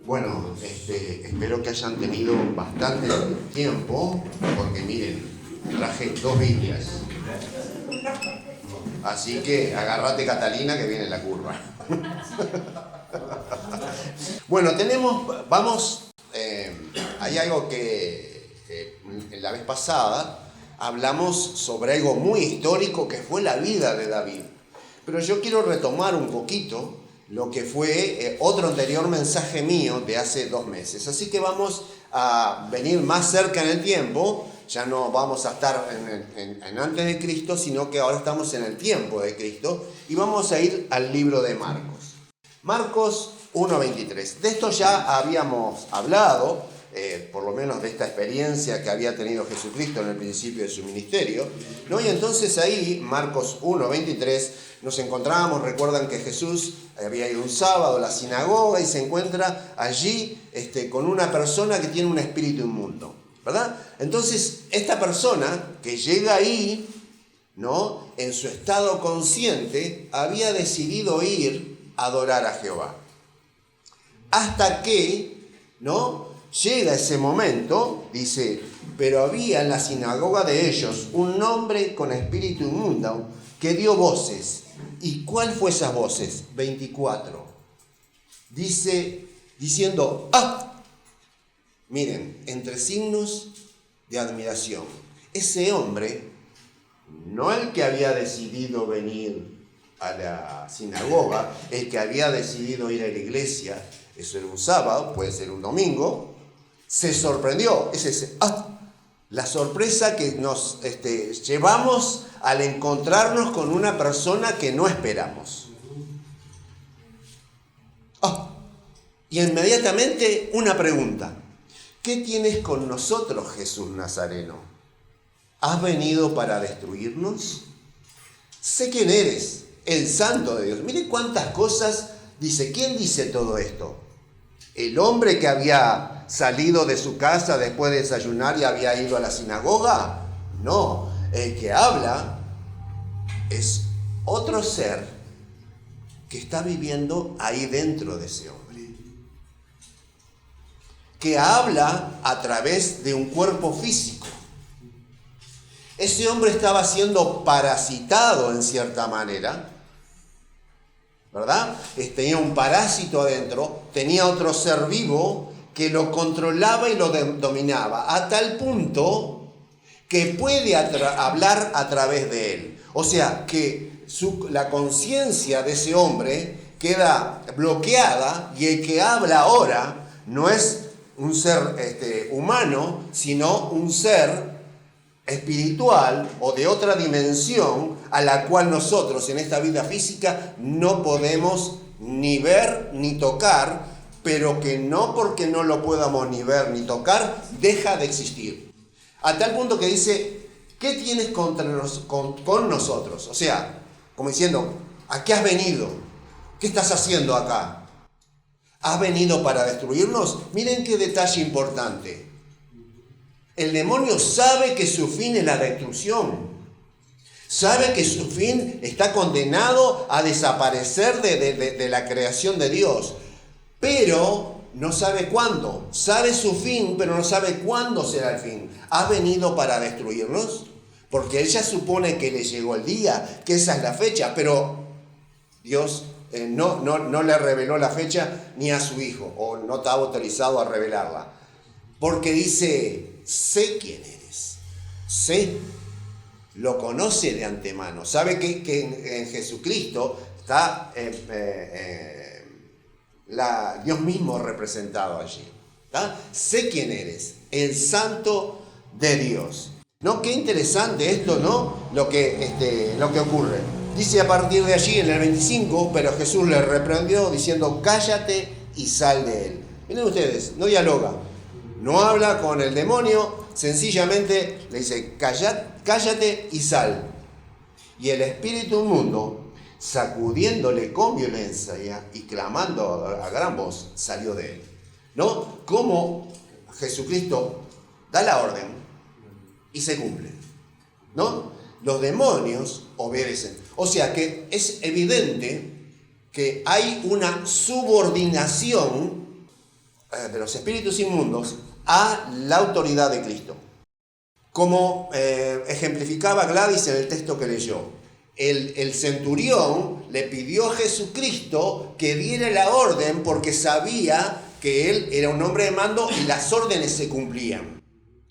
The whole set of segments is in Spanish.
Bueno, espero que hayan tenido bastante tiempo, porque miren, traje 2 Biblias. Así que agárrate, Catalina, que viene la curva. Bueno, hay algo que la vez pasada hablamos sobre algo muy histórico que fue la vida de David. Pero yo quiero retomar un poquito lo que fue otro anterior mensaje mío de hace 2 meses. Así que vamos a venir más cerca en el tiempo. Ya no vamos a estar en antes de Cristo, sino que ahora estamos en el tiempo de Cristo. Y vamos a ir al libro de Marcos. Marcos 1:23. De esto ya habíamos hablado, por lo menos de esta experiencia que había tenido Jesucristo en el principio de su ministerio, ¿no? Y entonces ahí, Marcos 1:23, nos encontrábamos, recuerdan que Jesús había ido un sábado a la sinagoga y se encuentra allí con una persona que tiene un espíritu inmundo, ¿verdad? Entonces, esta persona que llega ahí, ¿no?, en su estado consciente, había decidido ir a adorar a Jehová. Hasta que, ¿no?, llega ese momento, dice, pero había en la sinagoga de ellos un hombre con espíritu inmundo que dio voces. ¿Y cuál fue esas voces? 24. Dice, diciendo, ¡ah! Miren, entre signos de admiración. Ese hombre, no el que había decidido venir a la sinagoga, el que había decidido ir a la iglesia, eso era un sábado, puede ser un domingo, se sorprendió. Es ese, la sorpresa que nos llevamos al encontrarnos con una persona que no esperamos. Y inmediatamente una pregunta. ¿Qué tienes con nosotros, Jesús Nazareno? ¿Has venido para destruirnos? Sé quién eres, el Santo de Dios. Mire cuántas cosas dice. ¿Quién dice todo esto? ¿El hombre que había salido de su casa después de desayunar y había ido a la sinagoga? No, el que habla es otro ser que está viviendo ahí dentro de ese hombre. Que habla a través de un cuerpo físico. Ese hombre estaba siendo parasitado en cierta manera, ¿verdad? Tenía un parásito adentro, tenía otro ser vivo que lo controlaba y lo dominaba, a tal punto que puede hablar a través de él. O sea, que la conciencia de ese hombre queda bloqueada y el que habla ahora no es un ser humano, sino un ser espiritual o de otra dimensión a la cual nosotros en esta vida física no podemos ni ver ni tocar, pero que no porque no lo podamos ni ver ni tocar, deja de existir. A tal punto que dice, ¿qué tienes con nosotros? O sea, como diciendo, ¿a qué has venido? ¿Qué estás haciendo acá? ¿Has venido para destruirnos? Miren qué detalle importante. El demonio sabe que su fin es la destrucción. Sabe que su fin está condenado a desaparecer de la creación de Dios. Pero no sabe cuándo. Sabe su fin, pero no sabe cuándo será el fin. ¿Ha venido para destruirnos? Porque él ya supone que le llegó el día, que esa es la fecha. Pero Dios no le reveló la fecha ni a su hijo. O no estaba autorizado a revelarla. Porque dice, sé quién eres. Sé. Lo conoce de antemano. Sabe que en Jesucristo está Dios mismo representado allí. ¿Tá? Sé quién eres, el Santo de Dios. ¿No? Qué interesante esto, ¿no? Lo que ocurre. Dice a partir de allí, en el 25, pero Jesús le reprendió diciendo, cállate y sal de él. Miren ustedes, no dialoga, no habla con el demonio, sencillamente le dice, cállate y sal. Y el espíritu inmundo, sacudiéndole con violencia y clamando a gran voz, salió de él. ¿No? Como Jesucristo da la orden y se cumple. ¿No? Los demonios obedecen. O sea que es evidente que hay una subordinación de los espíritus inmundos a la autoridad de Cristo. Como ejemplificaba Gladys en el texto que leyó, el centurión le pidió a Jesucristo que diera la orden porque sabía que él era un hombre de mando y las órdenes se cumplían.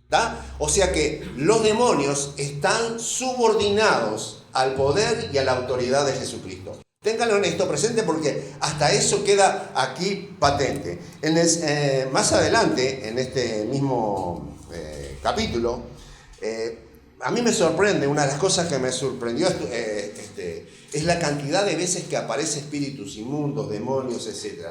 ¿Tá? O sea que los demonios están subordinados al poder y a la autoridad de Jesucristo. Ténganlo en esto presente porque hasta eso queda aquí patente. Más adelante, en este mismo capítulo, a mí me sorprende, una de las cosas que me sorprendió es la cantidad de veces que aparece espíritus inmundos, demonios, etc.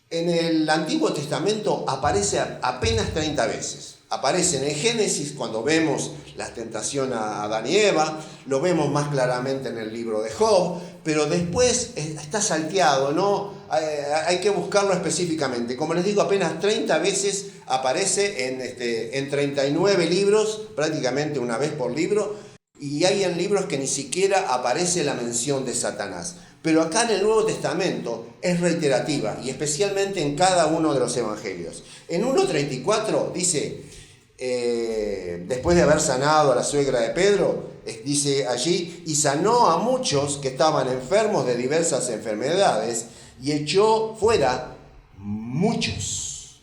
En el Antiguo Testamento aparece apenas 30 veces. Aparece en el Génesis cuando vemos la tentación a Adán y Eva, lo vemos más claramente en el libro de Job, pero después está salteado, ¿no? Hay que buscarlo específicamente. Como les digo, apenas 30 veces aparece en 39 libros, prácticamente una vez por libro, y hay en libros que ni siquiera aparece la mención de Satanás. Pero acá en el Nuevo Testamento es reiterativa, y especialmente en cada uno de los evangelios. En 1.34 dice, después de haber sanado a la suegra de Pedro, dice allí, y sanó a muchos que estaban enfermos de diversas enfermedades, y echó fuera muchos.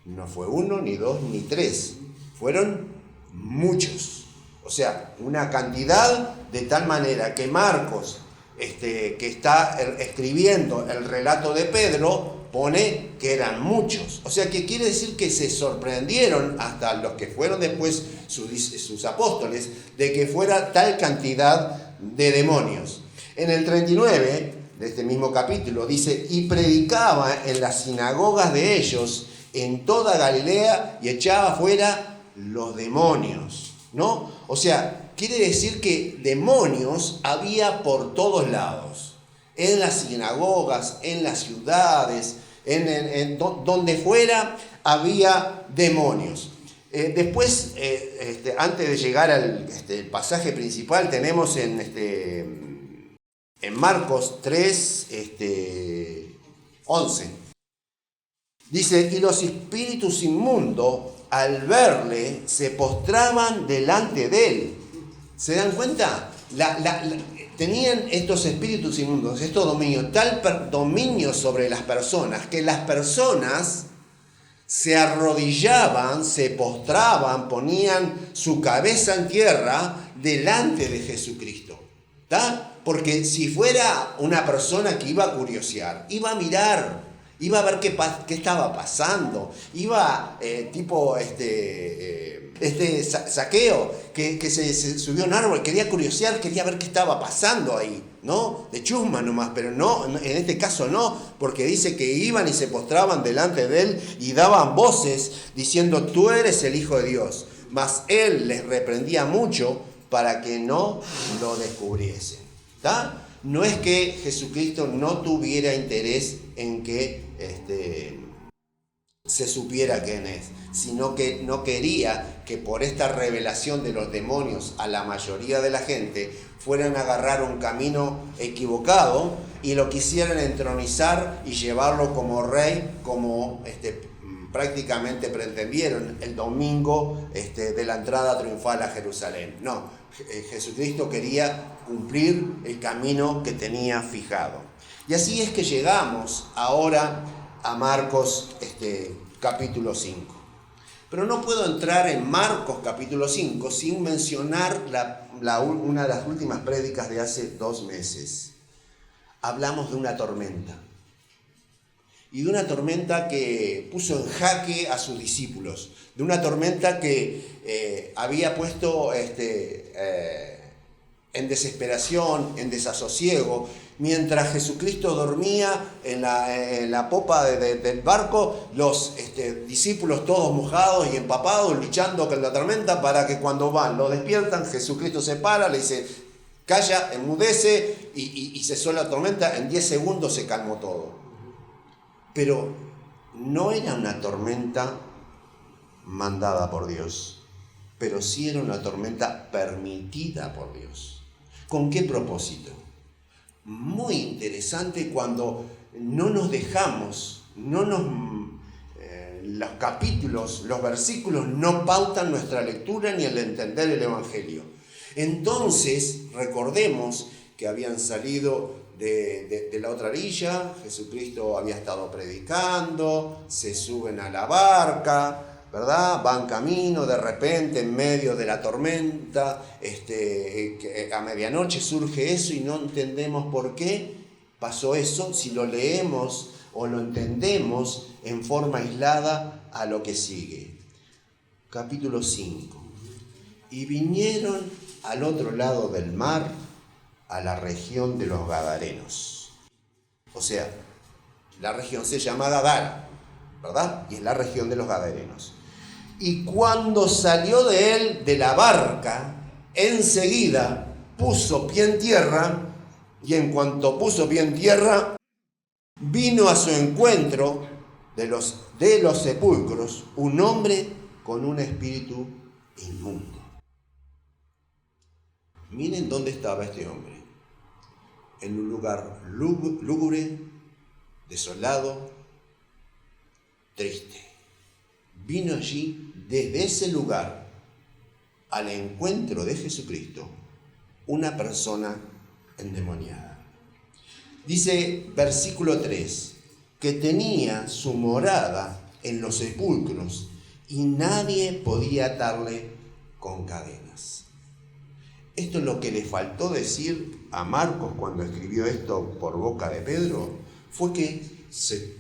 No fue uno, ni dos, ni tres, fueron muchos. O sea, una cantidad de tal manera que Marcos, que está escribiendo el relato de Pedro, pone que eran muchos. O sea, que quiere decir que se sorprendieron hasta los que fueron después sus apóstoles de que fuera tal cantidad de demonios. En el 39 de este mismo capítulo dice, y predicaba en las sinagogas de ellos en toda Galilea y echaba fuera los demonios, ¿no? O sea, quiere decir que demonios había por todos lados, en las sinagogas, en las ciudades, donde fuera había demonios. Después, antes de llegar al pasaje principal, tenemos en Marcos 3, 11. Dice, y los espíritus inmundos, al verle, se postraban delante de él. ¿Se dan cuenta? Tenían estos espíritus inmundos, estos dominios, tal dominio sobre las personas, que las personas se arrodillaban, se postraban, ponían su cabeza en tierra delante de Jesucristo. ¿Tá? Porque si fuera una persona que iba a curiosear, iba a mirar, iba a ver qué estaba pasando, iba tipo Saqueo, que se subió a un árbol, quería curiosear, quería ver qué estaba pasando ahí, ¿no? De chusma nomás, pero no, en este caso no, porque dice que iban y se postraban delante de él y daban voces diciendo, tú eres el Hijo de Dios. Mas él les reprendía mucho para que no lo descubriesen. ¿Tá? No es que Jesucristo no tuviera interés en que se supiera quién es, sino que no quería que por esta revelación de los demonios a la mayoría de la gente fueran a agarrar un camino equivocado y lo quisieran entronizar y llevarlo como rey, como prácticamente pretendieron el domingo de la entrada triunfal a Jerusalén. No, Jesucristo quería cumplir el camino que tenía fijado. Y así es que llegamos ahora a Marcos capítulo 5. Pero no puedo entrar en Marcos capítulo 5 sin mencionar una de las últimas prédicas de hace 2 meses. Hablamos de una tormenta. Y de una tormenta que puso en jaque a sus discípulos. De una tormenta que había puesto en desesperación, en desasosiego. Mientras Jesucristo dormía en la popa del barco, los discípulos todos mojados y empapados, luchando con la tormenta para que cuando lo despiertan, Jesucristo se para, le dice, calla, enmudece y cesó la tormenta. En 10 segundos se calmó todo. Pero no era una tormenta mandada por Dios, pero sí era una tormenta permitida por Dios. ¿Con qué propósito? Muy interesante cuando no nos dejamos los capítulos, los versículos no pautan nuestra lectura ni el entender el Evangelio. Entonces, recordemos que habían salido de la otra orilla, Jesucristo había estado predicando, se suben a la barca, ¿verdad? Van camino, de repente, en medio de la tormenta, a medianoche surge eso y no entendemos por qué pasó eso, si lo leemos o lo entendemos en forma aislada a lo que sigue. Capítulo 5. Y vinieron al otro lado del mar, a la región de los Gadarenos. O sea, la región se llama Gadara, ¿verdad? Y es la región de los Gadarenos. Y cuando salió de él, de la barca, enseguida puso pie en tierra, y en cuanto puso pie en tierra, vino a su encuentro de los sepulcros un hombre con un espíritu inmundo. Miren dónde estaba este hombre. En un lugar lúgubre, desolado, triste. Vino allí, desde ese lugar, al encuentro de Jesucristo, una persona endemoniada. Dice versículo 3, que tenía su morada en los sepulcros y nadie podía atarle con cadenas. Esto es lo que le faltó decir a Marcos cuando escribió esto por boca de Pedro, fue que se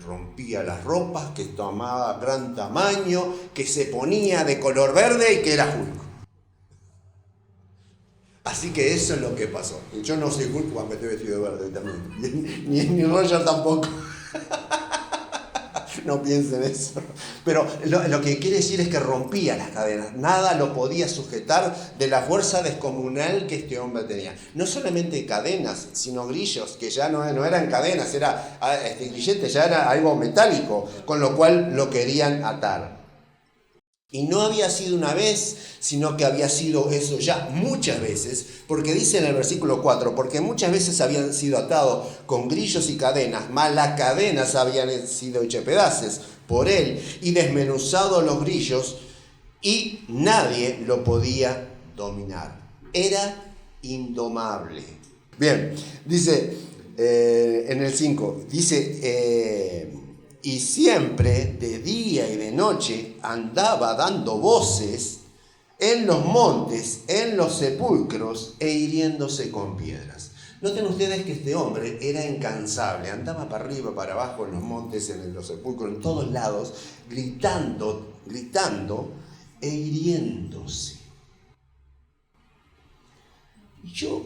rompía las ropas, que tomaba gran tamaño, que se ponía de color verde y que era Hulk. Así que eso es lo que pasó. Yo no soy Hulk cuando estoy vestido de verde también, ni Roger tampoco. No piensen eso. Pero lo que quiere decir es que rompía las cadenas. Nada lo podía sujetar de la fuerza descomunal que este hombre tenía. No solamente cadenas, sino grillos, que ya no eran cadenas, grillete ya era algo metálico, con lo cual lo querían atar. Y no había sido una vez, sino que había sido eso ya muchas veces, porque dice en el versículo 4, porque muchas veces habían sido atados con grillos y cadenas, mas las cadenas habían sido hechas pedazos por él y desmenuzados los grillos, y nadie lo podía dominar. Era indomable. Bien, dice en el 5, dice... y siempre, de día y de noche, andaba dando voces en los montes, en los sepulcros, e hiriéndose con piedras. Noten ustedes que este hombre era incansable, andaba para arriba, para abajo, en los montes, en los sepulcros, en todos lados, gritando, e hiriéndose. Y yo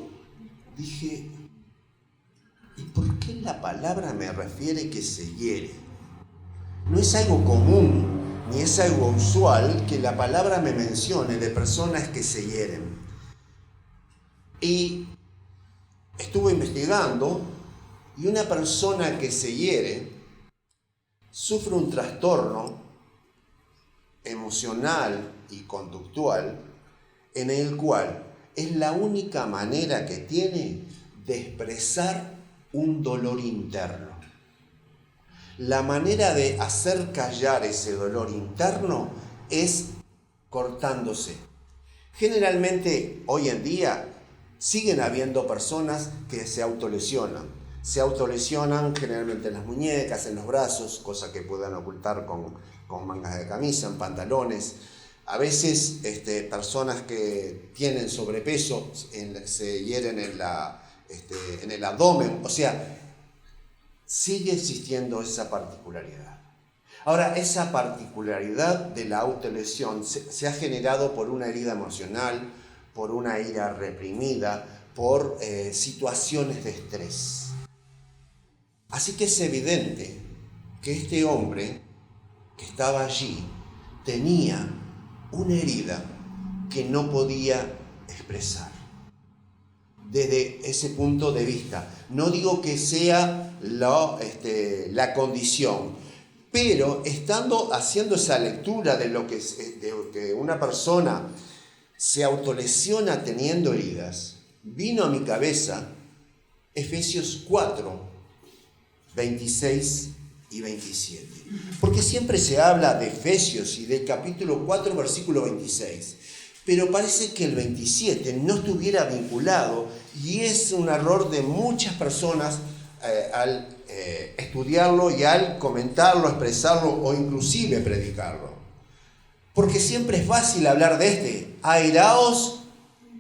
dije, ¿y por qué la palabra me refiere que se hiere? No es algo común, ni es algo usual que la palabra me mencione de personas que se hieren. Y estuve investigando, y una persona que se hiere sufre un trastorno emocional y conductual en el cual es la única manera que tiene de expresar un dolor interno. La manera de hacer callar ese dolor interno es cortándose. Generalmente, hoy en día, siguen habiendo personas que se autolesionan. Se autolesionan generalmente en las muñecas, en los brazos, cosa que puedan ocultar con mangas de camisa, en pantalones. A veces personas que tienen sobrepeso se hieren en el abdomen. O sea, sigue existiendo esa particularidad. Ahora, esa particularidad de la autolesión se ha generado por una herida emocional, por una ira reprimida, por situaciones de estrés. Así que es evidente que este hombre que estaba allí tenía una herida que no podía expresar. Desde ese punto de vista, no digo que sea la condición, pero haciendo esa lectura de lo que una persona se autolesiona teniendo heridas, vino a mi cabeza Efesios 4, 26 y 27. Porque siempre se habla de Efesios y del capítulo 4, versículo 26. Pero parece que el 27 no estuviera vinculado y es un error de muchas personas al estudiarlo y al comentarlo, expresarlo o inclusive predicarlo. Porque siempre es fácil hablar de airaos,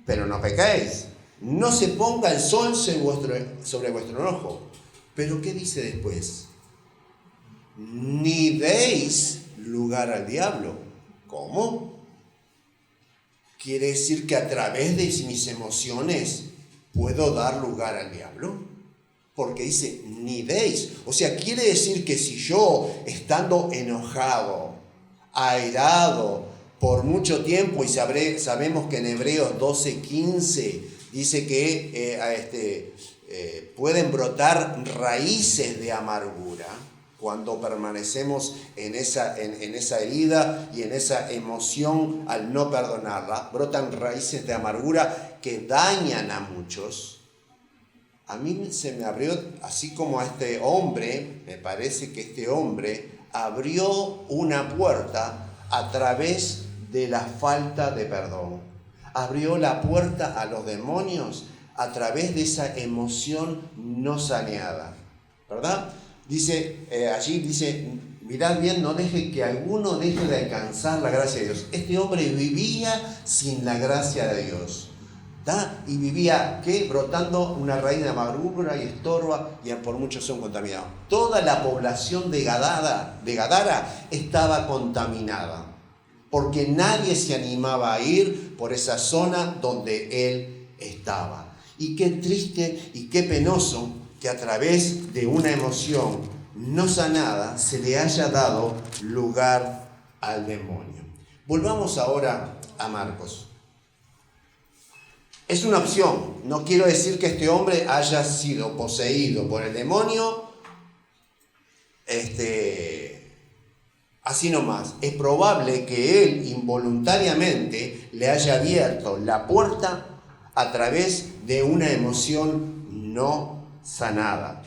pero no pecáis. No se ponga el sol sobre vuestro enojo. Pero ¿qué dice después? Ni deis lugar al diablo. ¿Cómo? ¿Quiere decir que a través de mis emociones puedo dar lugar al diablo? Porque dice, ni deis. O sea, quiere decir que si yo, estando enojado, airado por mucho tiempo, y sabemos que en Hebreos 12:15 dice que pueden brotar raíces de amargura, cuando permanecemos en esa herida y en esa emoción al no perdonarla, brotan raíces de amargura que dañan a muchos. A mí se me abrió, así como a este hombre, me parece que este hombre abrió una puerta a través de la falta de perdón. Abrió la puerta a los demonios a través de esa emoción no saneada, ¿verdad? Allí dice, mirad bien, no deje que alguno deje de alcanzar la gracia de Dios. Este hombre vivía sin la gracia de Dios, ¿da? Y vivía, ¿qué? Brotando una raíz de amargura y estorba, y por muchos son contaminados. Toda la población de Gadara estaba contaminada, porque nadie se animaba a ir por esa zona donde él estaba. Y qué triste y qué penoso que a través de una emoción no sanada se le haya dado lugar al demonio. Volvamos ahora a Marcos. Es una opción. No quiero decir que este hombre haya sido poseído por el demonio así nomás. Es probable que él involuntariamente le haya abierto la puerta a través de una emoción no sanada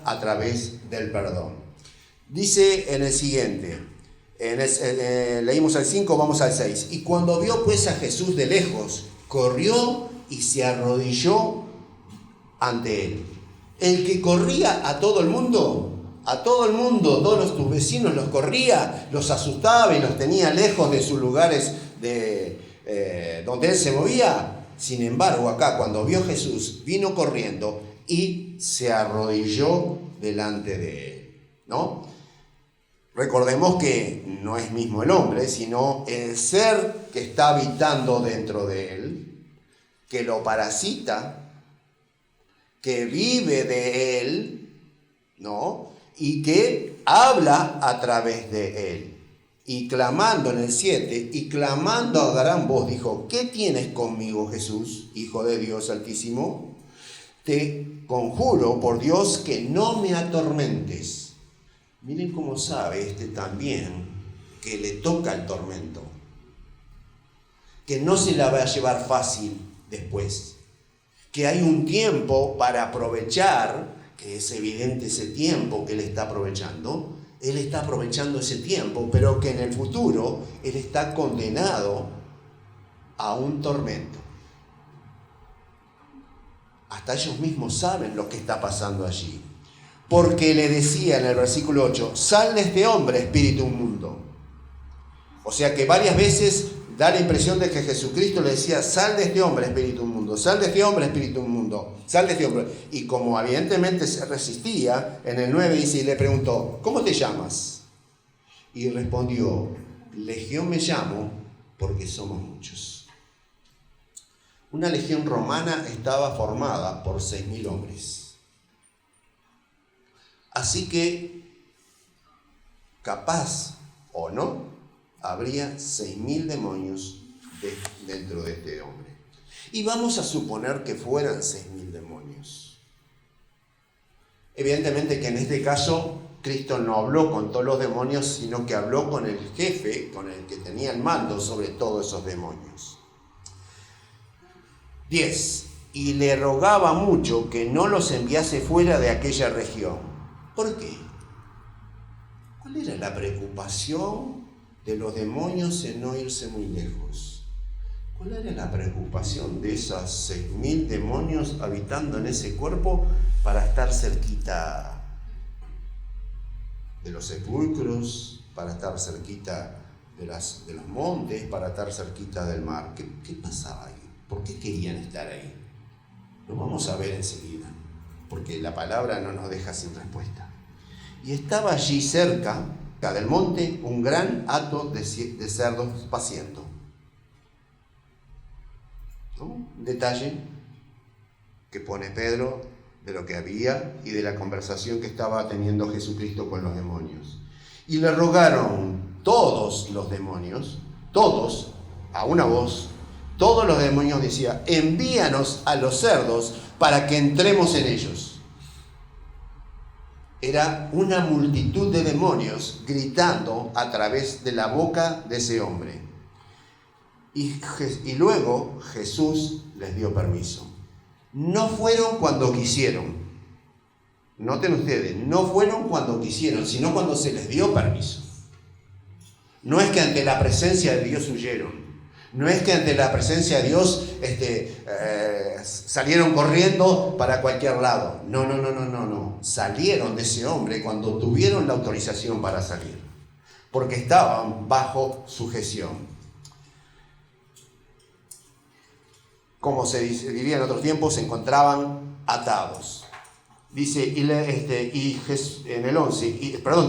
a través del perdón. Dice en el siguiente, leímos al 5, vamos al 6. Y cuando vio pues a Jesús de lejos, corrió y se arrodilló ante él. El que corría a todo el mundo, todos tus vecinos los corría, los asustaba y los tenía lejos de sus lugares donde él se movía. Sin embargo, acá cuando vio a Jesús, vino corriendo y se arrodilló delante de él, ¿no? Recordemos que no es mismo el hombre, sino el ser que está habitando dentro de él, que lo parasita, que vive de él, ¿no? Y que habla a través de él. Y clamando en el 7, y clamando a gran voz, dijo, ¿qué tienes conmigo, Jesús, Hijo de Dios Altísimo? Te conjuro por Dios que no me atormentes. Miren cómo sabe también que le toca el tormento, que no se la va a llevar fácil después, que hay un tiempo para aprovechar, que es evidente ese tiempo que él está aprovechando ese tiempo, pero que en el futuro él está condenado a un tormento. Hasta ellos mismos saben lo que está pasando allí. Porque le decía en el versículo 8, sal de este hombre, espíritu inmundo. O sea que varias veces da la impresión de que Jesucristo le decía, sal de este hombre, espíritu inmundo, sal de este hombre, espíritu inmundo, sal de este hombre. Y como evidentemente se resistía, en el 9 dice, y le preguntó, ¿cómo te llamas? Y respondió, Legión me llamo, porque somos muchos. Una legión romana estaba formada por 6.000 hombres. Así que, capaz o no, habría 6.000 demonios dentro de este hombre. Y vamos a suponer que fueran 6.000 demonios. Evidentemente que en este caso Cristo no habló con todos los demonios, sino que habló con el jefe, con el que tenía el mando sobre todos esos demonios. 10. Y le rogaba mucho que no los enviase fuera de aquella región. ¿Por qué? ¿Cuál era la preocupación de los demonios en no irse muy lejos? ¿Cuál era la preocupación de esos 6.000 demonios habitando en ese cuerpo para estar cerquita de los sepulcros, para estar cerquita de los montes, para estar cerquita del mar? ¿Qué pasaba ahí? ¿Por qué querían estar ahí? Lo vamos a ver enseguida, porque la palabra no nos deja sin respuesta. Y estaba allí cerca del monte un gran hato de cerdos paciendo. ¿No? Un detalle que pone Pedro de lo que había y de la conversación que estaba teniendo Jesucristo con los demonios. Y le rogaron todos los demonios, todos, a una voz, todos los demonios decían: envíanos a los cerdos para que entremos en ellos. Era una multitud de demonios gritando a través de la boca de ese hombre. Y luego Jesús les dio permiso. No fueron cuando quisieron. Noten ustedes, no fueron cuando quisieron, sino cuando se les dio permiso. No es que ante la presencia de Dios huyeron. No es que ante la presencia de Dios salieron corriendo para cualquier lado. No. Salieron de ese hombre cuando tuvieron la autorización para salir. Porque estaban bajo sujeción. Como se diría en otros tiempos, se encontraban atados. Dice, en el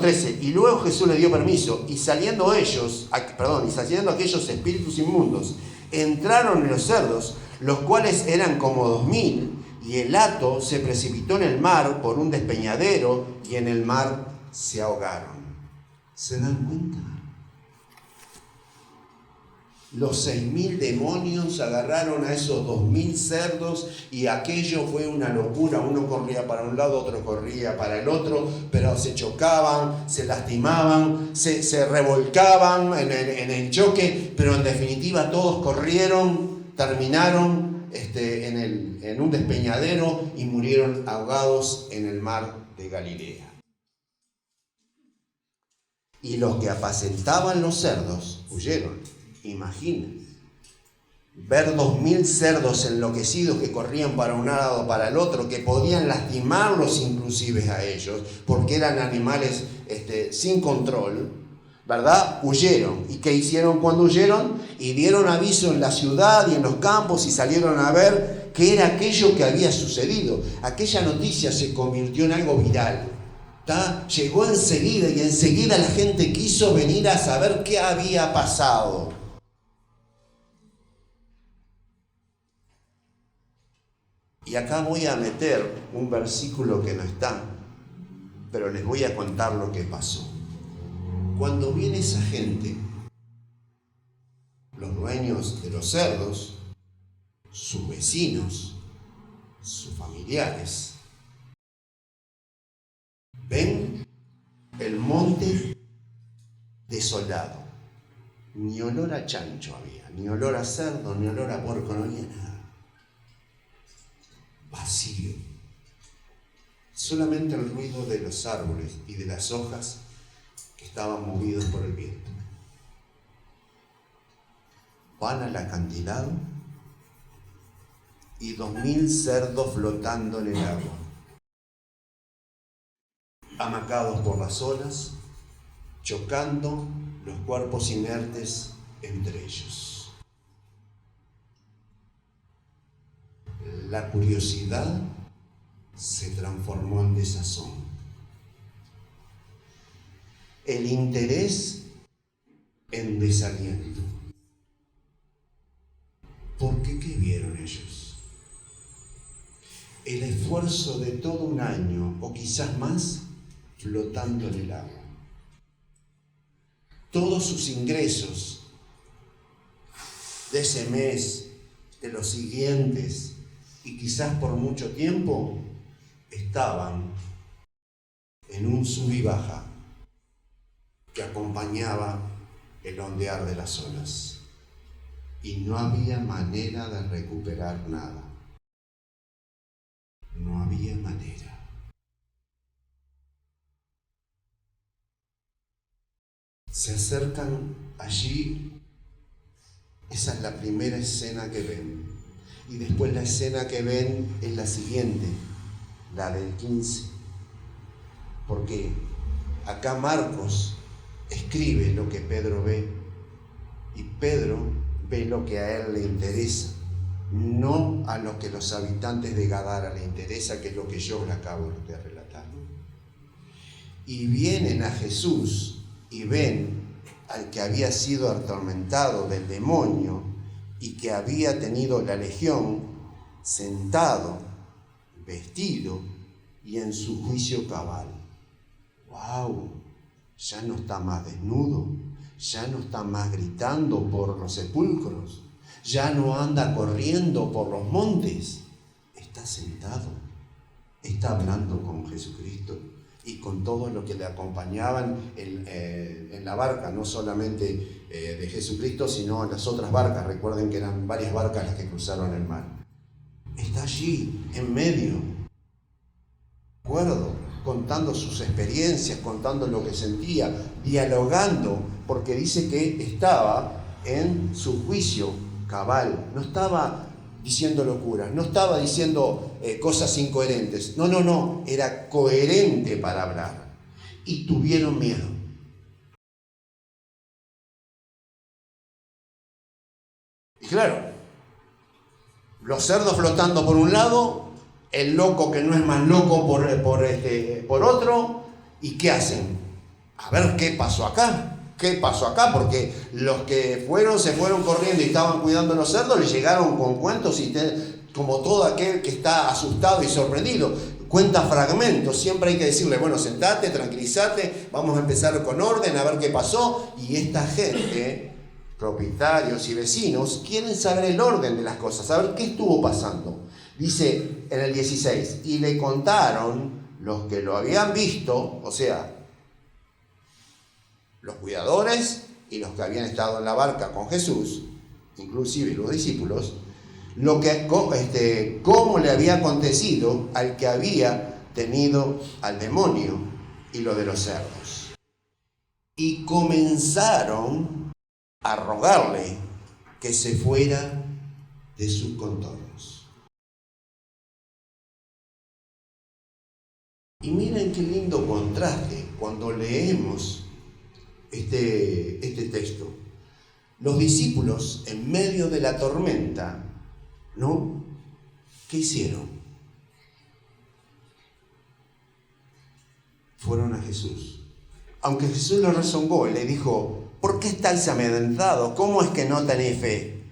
13, y luego Jesús le dio permiso, y saliendo aquellos espíritus inmundos, entraron en los cerdos, los cuales eran como 2.000, y el hato se precipitó en el mar por un despeñadero, y en el mar se ahogaron. ¿Se dan cuenta? Los 6.000 demonios agarraron a esos 2.000 cerdos y aquello fue una locura. Uno corría para un lado, otro corría para el otro, pero se chocaban, se lastimaban, se revolcaban en el choque, pero en definitiva todos corrieron, terminaron en un despeñadero y murieron ahogados en el mar de Galilea. Y los que apacentaban los cerdos huyeron. Imaginen, ver 2.000 cerdos enloquecidos que corrían para un lado, para el otro, que podían lastimarlos inclusive a ellos, porque eran animales sin control, ¿verdad? Huyeron. ¿Y qué hicieron cuando huyeron? Y dieron aviso en la ciudad y en los campos y salieron a ver qué era aquello que había sucedido. Aquella noticia se convirtió en algo viral. Llegó enseguida y enseguida la gente quiso venir a saber qué había pasado. Y acá voy a meter un versículo que no está, pero les voy a contar lo que pasó. Cuando viene esa gente, los dueños de los cerdos, sus vecinos, sus familiares, ven el monte desolado. Ni olor a chancho había, ni olor a cerdo, ni olor a porco, no había nada. Vacío. Solamente el ruido de los árboles y de las hojas que estaban movidos por el viento. Van al acantilado y 2.000 cerdos flotando en el agua, amacados por las olas, chocando los cuerpos inertes entre ellos. La curiosidad se transformó en desazón. El interés en desaliento. ¿Por qué? ¿Qué vieron ellos? El esfuerzo de todo un año, o quizás más, flotando en el agua. Todos sus ingresos de ese mes, de los siguientes, y quizás por mucho tiempo, estaban en un sub y baja que acompañaba el ondear de las olas. Y no había manera de recuperar nada. No había. había manera. Se acercan allí. Esa es la primera escena que ven. Y después la escena que ven es la siguiente, la del 15. Porque acá Marcos escribe lo que Pedro ve. Y Pedro ve lo que a él le interesa, no a lo que los habitantes de Gadara le interesa, que es lo que yo le acabo de relatar. Y vienen a Jesús y ven al que había sido atormentado del demonio y que había tenido la legión, sentado, vestido y en su juicio cabal. ¡Wow! Ya no está más desnudo, ya no está más gritando por los sepulcros, ya no anda corriendo por los montes, está sentado, está hablando con Jesucristo y con todos los que le acompañaban en la barca, no solamente de Jesucristo, sino en las otras barcas. Recuerden que eran varias barcas las que cruzaron el mar. Está allí, en medio, ¿de acuerdo? Contando sus experiencias, contando lo que sentía, dialogando, porque dice que estaba en su juicio cabal, no estaba diciendo locuras, no estaba diciendo cosas incoherentes, no, era coherente para hablar. Y tuvieron miedo. Y claro, los cerdos flotando por un lado, el loco que no es más loco por otro, ¿y qué hacen? A ver qué pasó acá, porque los que se fueron corriendo y estaban cuidando a los cerdos, les llegaron con cuentos y como todo aquel que está asustado y sorprendido, cuenta fragmentos. Siempre hay que decirle, bueno, sentate, tranquilízate, vamos a empezar con orden, a ver qué pasó. Y esta gente, propietarios y vecinos, quieren saber el orden de las cosas, saber qué estuvo pasando. Dice en el 16, y le contaron los que lo habían visto, o sea, los cuidadores y los que habían estado en la barca con Jesús, inclusive los discípulos, cómo le había acontecido al que había tenido al demonio y lo de los cerdos. Y comenzaron a rogarle que se fuera de sus contornos. Y miren qué lindo contraste cuando leemos este texto. Los discípulos, en medio de la tormenta, ¿no? ¿Qué hicieron? Fueron a Jesús. Aunque Jesús los rezongó y le dijo, ¿por qué estáis amedrentados? ¿Cómo es que no tenéis fe?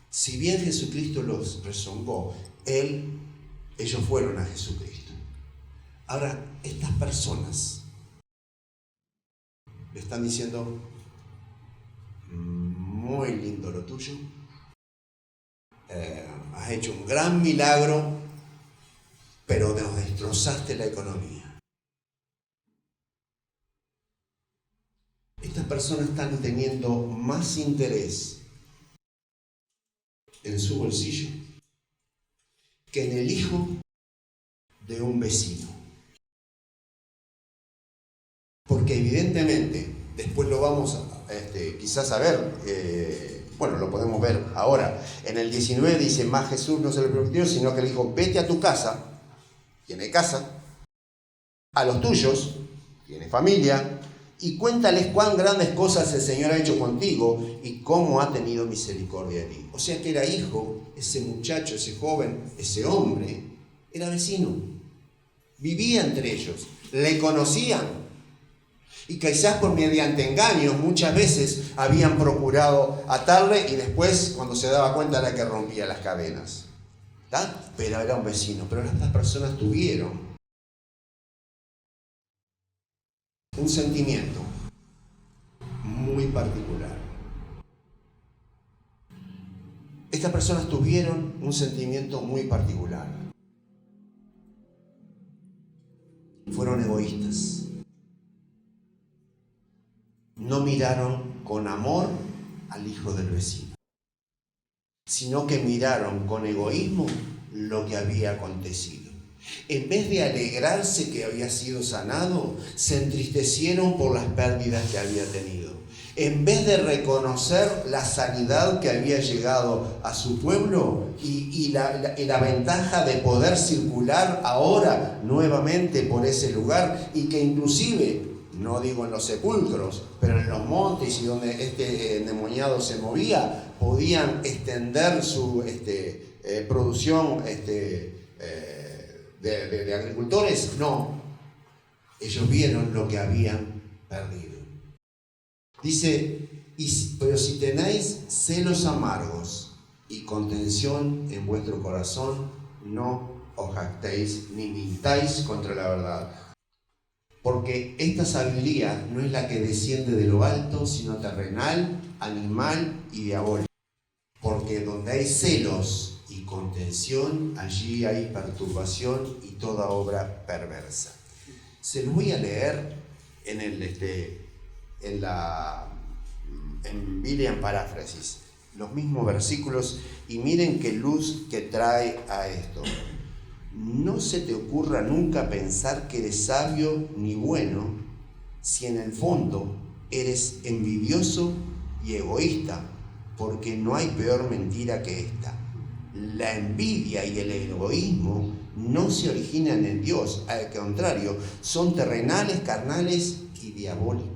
Si bien Jesucristo los rezongó, ellos fueron a Jesucristo. Ahora, estas personas le están diciendo, muy lindo lo tuyo, has hecho un gran milagro, pero nos destrozaste la economía. Estas personas están teniendo más interés en su bolsillo que en el hijo de un vecino. Porque evidentemente, después lo vamos quizás a ver, lo podemos ver ahora. En el 19 dice, más Jesús no se le prometió, sino que le dijo, vete a tu casa, tiene casa, a los tuyos, tiene familia, y cuéntales cuán grandes cosas el Señor ha hecho contigo y cómo ha tenido misericordia de ti. O sea que era hijo, ese muchacho, ese joven, ese hombre, era vecino, vivía entre ellos, le conocían. Y quizás por mediante engaños muchas veces habían procurado atarle y después cuando se daba cuenta era que rompía las cadenas. ¿Está? Pero era un vecino. Pero estas personas tuvieron un sentimiento muy particular. Estas personas tuvieron un sentimiento muy particular. Fueron egoístas. No miraron con amor al hijo del vecino, sino que miraron con egoísmo lo que había acontecido. En vez de alegrarse que había sido sanado, se entristecieron por las pérdidas que había tenido. En vez de reconocer la sanidad que había llegado a su pueblo y la ventaja de poder circular ahora nuevamente por ese lugar, y que inclusive, no digo en los sepulcros, pero en los montes y donde este endemoniado se movía, podían extender su producción de agricultores. No, ellos vieron lo que habían perdido. Dice, pero si tenéis celos amargos y contención en vuestro corazón, no os jactéis ni mintáis contra la verdad. Porque esta sabiduría no es la que desciende de lo alto, sino terrenal, animal y diabólica. Porque donde hay celos y contención, allí hay perturbación y toda obra perversa. Se los voy a leer en William Paráfrasis, los mismos versículos, y miren qué luz que trae a esto. No se te ocurra nunca pensar que eres sabio ni bueno, si en el fondo eres envidioso y egoísta, porque no hay peor mentira que esta. La envidia y el egoísmo no se originan en Dios, al contrario, son terrenales, carnales y diabólicas.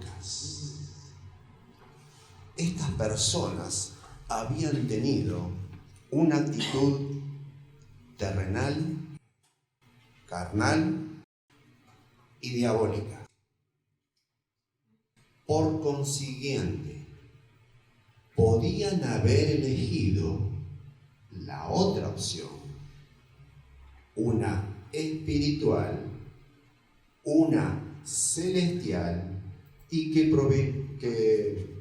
Estas personas habían tenido una actitud terrenal, carnal y diabólica. Por consiguiente, podían haber elegido la otra opción, una espiritual, una celestial, y que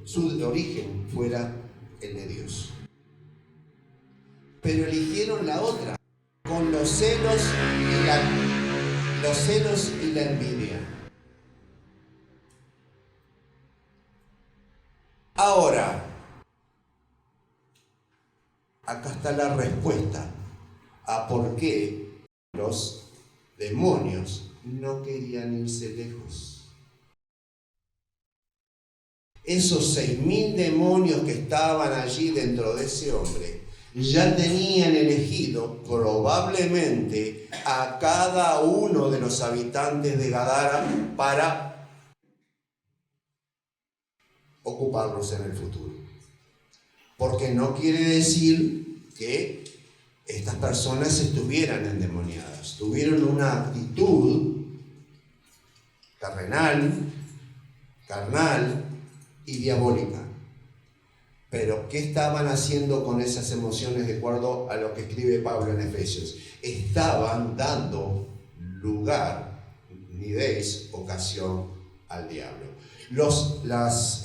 su origen fuera el de Dios. Pero eligieron la otra, con los celos y la envidia. Ahora, acá está la respuesta a por qué los demonios no querían irse lejos. Esos 6.000 demonios que estaban allí dentro de ese hombre ya tenían elegido probablemente a cada uno de los habitantes de Gadara para ocuparlos en el futuro. Porque no quiere decir que estas personas estuvieran endemoniadas. Tuvieron una actitud terrenal, carnal y diabólica. Pero ¿qué estaban haciendo con esas emociones de acuerdo a lo que escribe Pablo en Efesios? Estaban dando lugar, ni deis ocasión al diablo. Las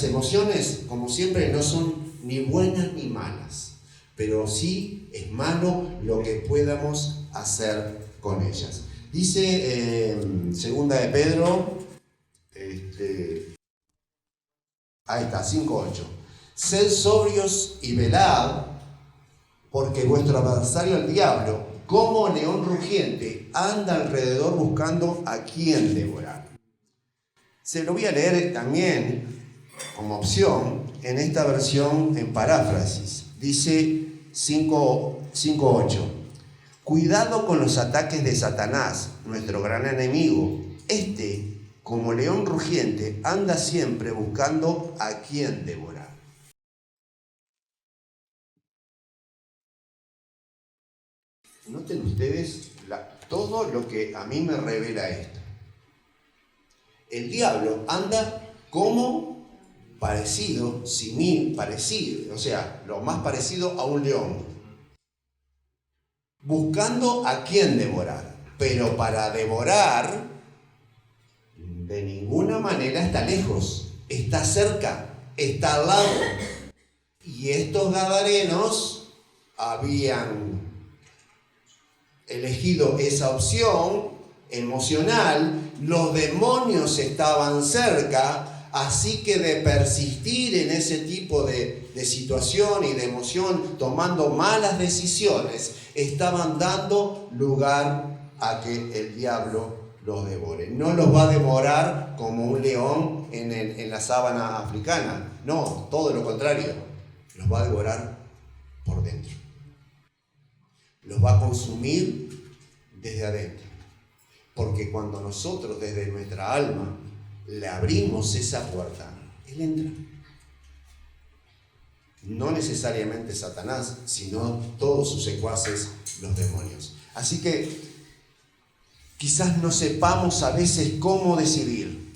emociones, como siempre, no son ni buenas ni malas, pero sí es malo lo que podamos hacer con ellas. Dice segunda de Pedro, ahí está, 5:8. Sed sobrios y velad, porque vuestro adversario el diablo, como león rugiente, anda alrededor buscando a quien devorar. Se lo voy a leer también como opción en esta versión en paráfrasis. Dice 5:8. Cuidado con los ataques de Satanás, nuestro gran enemigo. Como león rugiente, anda siempre buscando a quien devorar. Noten ustedes todo lo que a mí me revela esto. El diablo anda como parecido, o sea, lo más parecido a un león, buscando a quien devorar. Pero para devorar, de ninguna manera está lejos, está cerca, está al lado. Y estos gadarenos habían elegido esa opción emocional, los demonios estaban cerca, así que de persistir en ese tipo de situación y de emoción, tomando malas decisiones, Estaban dando lugar a que el diablo los devore. No los va a devorar como un león en la sabana africana. No, todo lo contrario. Los va a devorar por dentro. Los va a consumir desde adentro. Porque cuando nosotros desde nuestra alma le abrimos esa puerta, Él entra. No necesariamente Satanás, sino todos sus secuaces, los demonios. Así que quizás no sepamos a veces cómo decidir,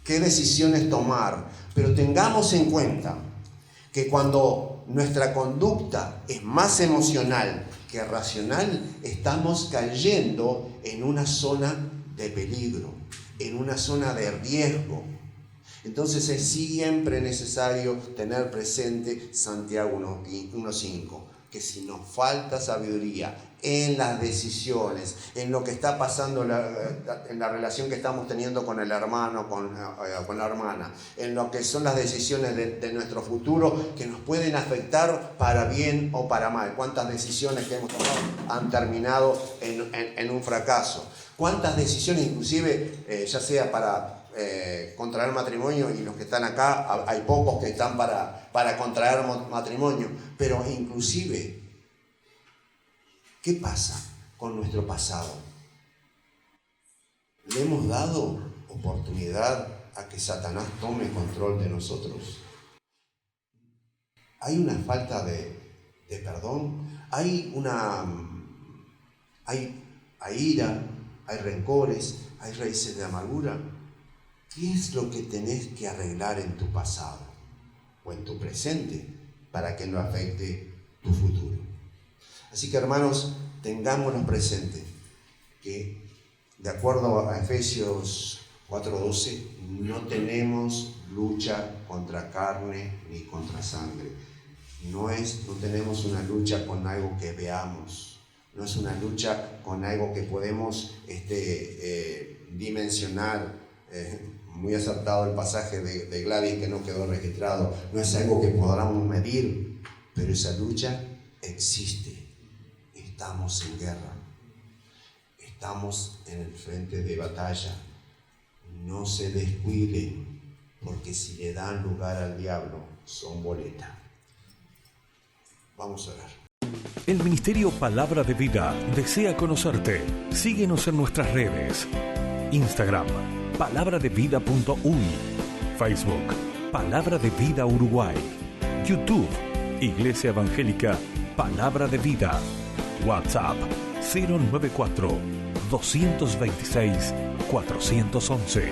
qué decisiones tomar, pero tengamos en cuenta que cuando nuestra conducta es más emocional que racional, estamos cayendo en una zona de peligro, en una zona de riesgo. Entonces es siempre necesario tener presente Santiago 1.5, que si nos falta sabiduría en las decisiones, en lo que está pasando en la relación que estamos teniendo con el hermano, con la hermana, en lo que son las decisiones de nuestro futuro que nos pueden afectar para bien o para mal. ¿Cuántas decisiones que hemos tomado han terminado en un fracaso? ¿Cuántas decisiones inclusive, ya sea para contraer matrimonio, y los que están acá, hay pocos que están para contraer matrimonio, pero inclusive, ¿qué pasa con nuestro pasado? ¿Le hemos dado oportunidad a que Satanás tome control de nosotros? ¿Hay una falta de perdón? ¿Hay ira? ¿Hay rencores? ¿Hay raíces de amargura? ¿Qué es lo que tenés que arreglar en tu pasado o en tu presente para que no afecte tu futuro? Así que, hermanos, tengámonos presente que, de acuerdo a Efesios 4:12, no tenemos lucha contra carne ni contra sangre. No tenemos una lucha con algo que veamos. No es una lucha con algo que podemos dimensionar. Muy acertado el pasaje de Gladys que no quedó registrado. No es algo que podamos medir, pero esa lucha existe. Estamos en guerra. Estamos en el frente de batalla. No se descuiden, porque si le dan lugar al diablo, son boleta. Vamos a orar. El Ministerio Palabra de Vida desea conocerte. Síguenos en nuestras redes. Instagram, palabraDeVida.uy. Facebook, Palabra de Vida Uruguay. YouTube, Iglesia Evangélica Palabra de Vida. WhatsApp, 094-226-411.